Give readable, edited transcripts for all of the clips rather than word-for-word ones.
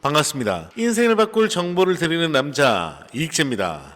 반갑습니다. 인생을 바꿀 정보를 드리는 남자 이익재입니다.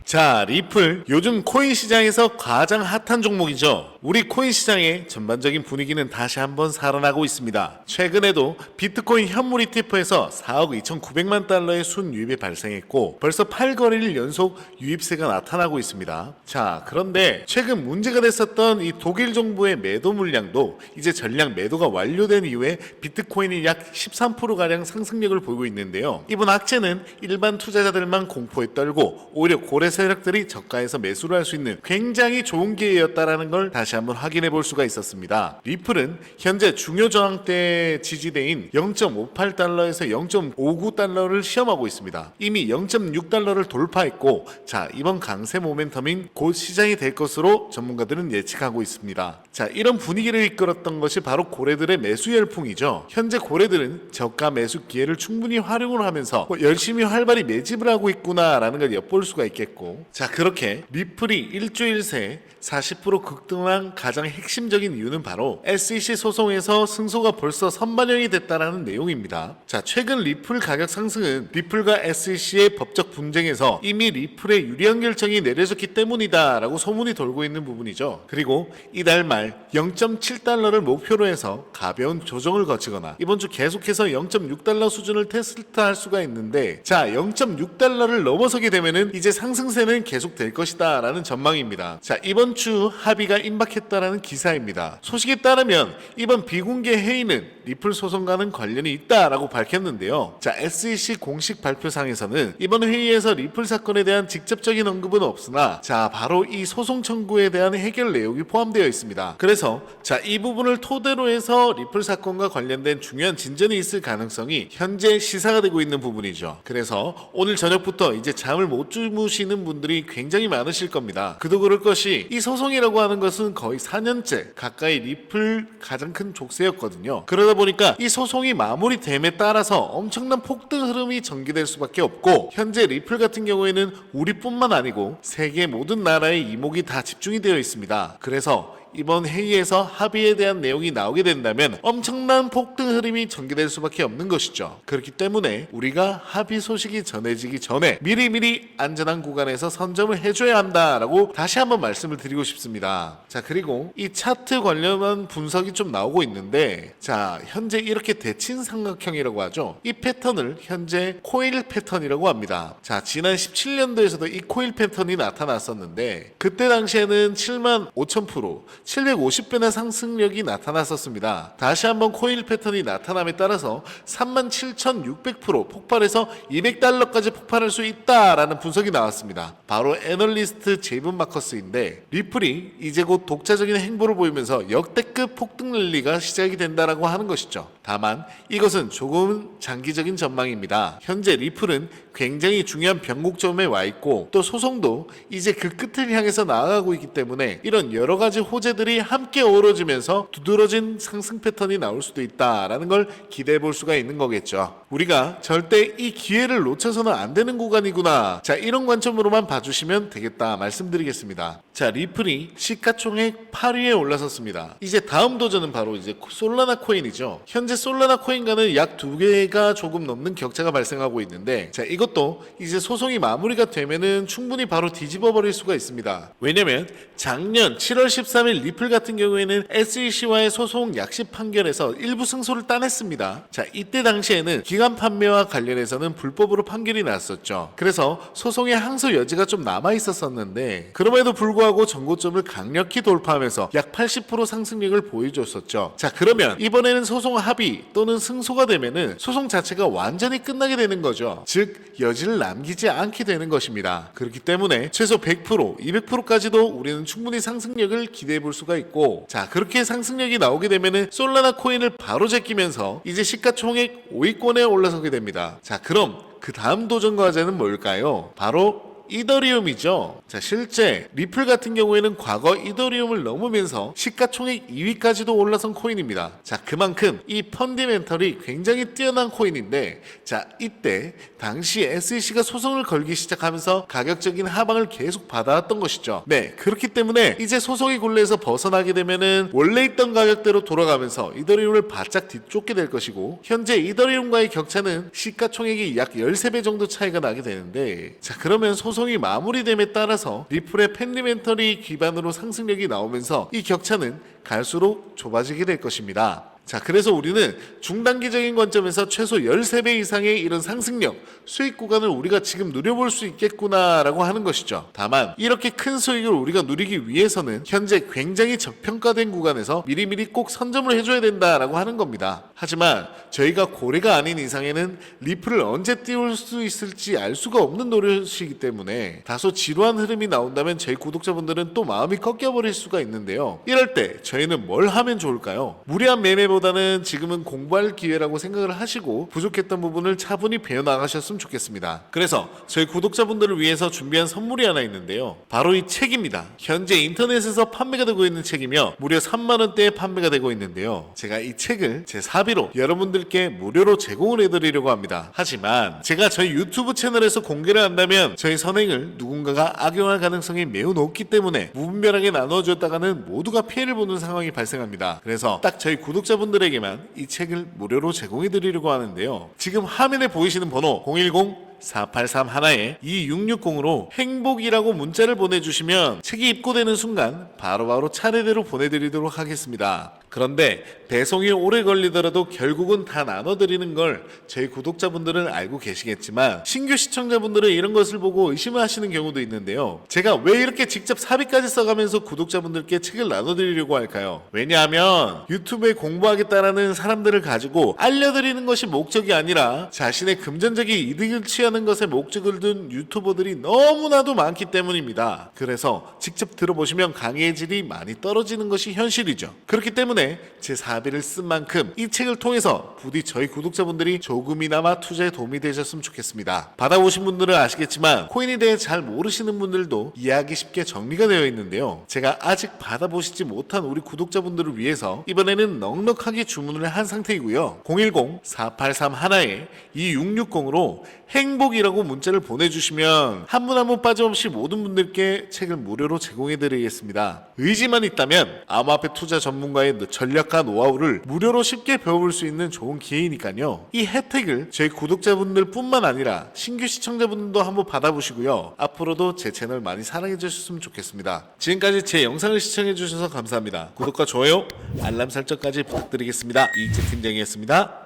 자, 리플 요즘 코인 시장에서 가장 핫한 종목이죠. 우리 코인 시장의 전반적인 분위기는 다시 한번 살아나고 있습니다. 최근에도 비트코인 현물 ETF에서 4억 2,900만 달러의 순유입이 발생했고 벌써 8거래일 연속 유입세가 나타나고 있습니다. 자, 그런데 최근 문제가 됐었던 이 독일 정부의 매도 물량도 이제 전량 매도가 완료된 이후에 비트코인이 약 13%가량 상승력을 보이고 있는데요. 이번 악재는 일반 투자자들만 공포에 떨고 오히려 고래 세력들이 저가에서 매수를 할 수 있는 굉장히 좋은 기회였다라는 걸 다시 한번 확인해 볼 수가 있었습니다. 리플은 현재 중요 저항대 지지대인 0.58달러에서 0.59달러를 시험하고 있습니다. 이미 0.6달러를 돌파했고, 자, 이번 강세 모멘텀인 곧 시장이 될 것으로 전문가들은 예측하고 있습니다. 자, 이런 분위기를 이끌었던 것이 바로 고래들의 매수 열풍이죠. 현재 고래들은 저가 매수 기회를 충분히 활용을 하면서 열심히 활발히 매집을 하고 있구나라는 걸 엿볼 수가 있겠고, 자, 그렇게 리플이 일주일 새 40% 급등한 가장 핵심적인 이유는 바로 SEC 소송에서 승소가 벌써 선반영이 됐다라는 내용입니다. 자, 최근 리플 가격 상승은 리플과 SEC의 법적 분쟁에서 이미 리플의 유리한 결정이 내려졌기 때문이다라고 소문이 돌고 있는 부분이죠. 그리고 이달 말 0.7달러를 목표로 해서 가벼운 조정을 거치거나 이번 주 계속해서 0.6달러 수준을 테스트할 수가 있는데, 자, 0.6달러를 넘어서게 되면은 이제 상승세는 계속될 것이다 라는 전망입니다. 자, 이번 주 합의가 임박했다라는 기사입니다. 소식에 따르면 이번 비공개 회의는 리플 소송과는 관련이 있다라고 밝혔는데요. 자, SEC 공식 발표상에서는 이번 회의에서 리플 사건에 대한 직접적인 언급은 없으나, 자, 바로 이 소송 청구에 대한 해결 내용이 포함되어 있습니다. 그래서 자, 이 부분을 토대로 해서 리플 사건과 관련된 중요한 진전이 있을 가능성이 현재 시사가 되고 있는 부분이죠. 그래서 오늘 저녁부터 이제 잠을 못 주무시는 분들이 굉장히 많으실 겁니다. 그도 그럴 것이 이 소송이라고 하는 것은 거의 4년째 가까이 리플 가장 큰 족쇄였거든요. 그러다 보니까 이 소송이 마무리됨에 따라서 엄청난 폭등 흐름이 전개될 수밖에 없고, 현재 리플 같은 경우에는 우리뿐만 아니고 세계 모든 나라의 이목이 다 집중이 되어 있습니다. 그래서 이번 회의에서 합의에 대한 내용이 나오게 된다면 엄청난 폭등 흐름이 전개될 수밖에 없는 것이죠. 그렇기 때문에 우리가 합의 소식이 전해지기 전에 미리미리 안전한 구간에서 선점을 해줘야 한다라고 다시 한번 말씀을 드리고 싶습니다. 자, 그리고 이 차트 관련한 분석이 좀 나오고 있는데, 자, 현재 이렇게 대칭 삼각형이라고 하죠. 이 패턴을 현재 코일 패턴이라고 합니다. 자, 지난 17년도에서도 이 코일 패턴이 나타났었는데 그때 당시에는 75,000%, 750배나 상승력이 나타났었습니다. 다시 한번 코일 패턴이 나타남에 따라서 37,600% 폭발해서 200달러까지 폭발할 수 있다라는 분석이 나왔습니다. 바로 애널리스트 제이븐 마커스인데, 리플이 이제 곧 독자적인 행보를 보이면서 역대급 폭등 랠리가 시작이 된다라고 하는 것이죠. 다만 이것은 조금 장기적인 전망입니다. 현재 리플은 굉장히 중요한 변곡점에 와 있고, 또 소송도 이제 그 끝을 향해서 나아가고 있기 때문에 이런 여러 가지 호재들이 함께 어우러지면서 두드러진 상승 패턴이 나올 수도 있다라는 걸 기대해 볼 수가 있는 거겠죠. 우리가 절대 이 기회를 놓쳐서는 안 되는 구간이구나, 자, 이런 관점으로만 봐주시면 되겠다 말씀드리겠습니다. 자, 리플이 시가총액 8위에 올라섰습니다. 이제 다음 도전은 바로 이제 솔라나 코인이죠. 현재 솔라나 코인과는 약 2개가 조금 넘는 격차가 발생하고 있는데, 자, 이것도 이제 소송이 마무리가 되면은 충분히 바로 뒤집어 버릴 수가 있습니다. 왜냐면 작년 7월 13일 리플 같은 경우에는 SEC와의 소송 약식 판결에서 일부 승소를 따냈습니다. 자, 이때 당시에는 기간 판매와 관련해서는 불법으로 판결이 났었죠. 그래서 소송의 항소 여지가 좀 남아 있었었는데 그럼에도 불구하고 전고점을 강력히 돌파하면서 약 80% 상승력을 보여줬었죠. 자, 그러면 이번에는 소송 합의 또는 승소가 되면은 소송 자체가 완전히 끝나게 되는 거죠. 즉 여지를 남기지 않게 되는 것입니다. 그렇기 때문에 최소 100%, 200%까지도 우리는 충분히 상승력을 기대해 볼 수가 있고, 자, 그렇게 상승력이 나오게 되면은 솔라나 코인을 바로 제끼면서 이제 시가총액 5위권에 올라서게 됩니다. 자, 그럼 그 다음 도전 과제는 뭘까요? 바로 이더리움이죠. 자, 실제 리플 같은 경우에는 과거 이더리움을 넘으면서 시가총액 2위까지도 올라선 코인입니다. 자, 그만큼 이 펀디멘털이 굉장히 뛰어난 코인인데, 자, 이때 당시 SEC가 소송을 걸기 시작하면서 가격적인 하방을 계속 받아왔던 것이죠. 네, 그렇기 때문에 이제 소송의 굴레에서 벗어나게 되면은 원래 있던 가격대로 돌아가면서 이더리움을 바짝 뒤쫓게 될 것이고, 현재 이더리움과의 격차는 시가총액이 약 13배 정도 차이가 나게 되는데, 자, 그러면 소송이 마무리됨에 따라서 리플의 펀디멘털이 기반으로 상승력이 나오면서 이 격차는 갈수록 좁아지게 될 것입니다. 자, 그래서 우리는 중단기적인 관점에서 최소 13배 이상의 이런 상승력, 수익 구간을 우리가 지금 누려볼 수 있겠구나라고 하는 것이죠. 다만 이렇게 큰 수익을 우리가 누리기 위해서는 현재 굉장히 저평가된 구간에서 미리미리 꼭 선점을 해줘야 된다라고 하는 겁니다. 하지만 저희가 고래가 아닌 이상에는 리플을 언제 띄울 수 있을지 알 수가 없는 노릇이기 때문에 다소 지루한 흐름이 나온다면 저희 구독자분들은 또 마음이 꺾여버릴 수가 있는데요. 이럴 때 저희는 뭘 하면 좋을까요? 무리한 매매보다는 지금은 공부할 기회라고 생각을 하시고 부족했던 부분을 차분히 배워나가셨으면 좋겠습니다. 그래서 저희 구독자분들을 위해서 준비한 선물이 하나 있는데요. 바로 이 책입니다. 현재 인터넷에서 판매가 되고 있는 책이며 무려 3만원대에 판매가 되고 있는데요. 제가 이 책을 제 사비로 여러분들께 무료로 제공을 해드리려고 합니다. 하지만 제가 저희 유튜브 채널에서 공개를 한다면 저희 선행을 누군가가 악용할 가능성이 매우 높기 때문에 무분별하게 나눠줬다가는 모두가 피해를 보는 상황이 발생합니다. 그래서 딱 저희 구독자분들에게만 이 책을 무료로 제공해드리려고 하는데요. 지금 화면에 보이시는 번호 010-4831-2660으로 행복이라고 문자를 보내주시면 책이 입고되는 순간 바로바로 차례대로 보내드리도록 하겠습니다. 그런데 배송이 오래 걸리더라도 결국은 다 나눠드리는 걸 저희 구독자분들은 알고 계시겠지만 신규 시청자분들은 이런 것을 보고 의심을 하시는 경우도 있는데요. 제가 왜 이렇게 직접 사비까지 써가면서 구독자분들께 책을 나눠드리려고 할까요? 왜냐하면 유튜브에 공부하겠다라는 사람들을 가지고 알려드리는 것이 목적이 아니라 자신의 금전적인 이득을 취하는 것에 목적을 둔 유튜버들이 너무나도 많기 때문입니다. 그래서 직접 들어보시면 강의의 질이 많이 떨어지는 것이 현실이죠. 그렇기 때문에 제 사비를 쓴 만큼 이 책을 통해서 부디 저희 구독자분들이 조금이나마 투자에 도움이 되셨으면 좋겠습니다. 받아보신 분들은 아시겠지만 코인에 대해 잘 모르시는 분들도 이해하기 쉽게 정리가 되어 있는데요. 제가 아직 받아보시지 못한 우리 구독자분들을 위해서 이번에는 넉넉하게 주문을 한 상태이고요. 010-4831-2660으로 행복이라고 문자를 보내주시면 한 분 한 분 빠짐없이 모든 분들께 책을 무료로 제공해드리겠습니다. 의지만 있다면 암호화폐 투자 전문가의 전략과 노하우를 무료로 쉽게 배워볼 수 있는 좋은 기회이니까요. 이 혜택을 저희 구독자분들 뿐만 아니라 신규 시청자분들도 한번 받아보시고요. 앞으로도 제 채널 많이 사랑해 주셨으면 좋겠습니다. 지금까지 제 영상을 시청해 주셔서 감사합니다. 구독과 좋아요, 알람 설정까지 부탁드리겠습니다. 이익재 팀장이었습니다.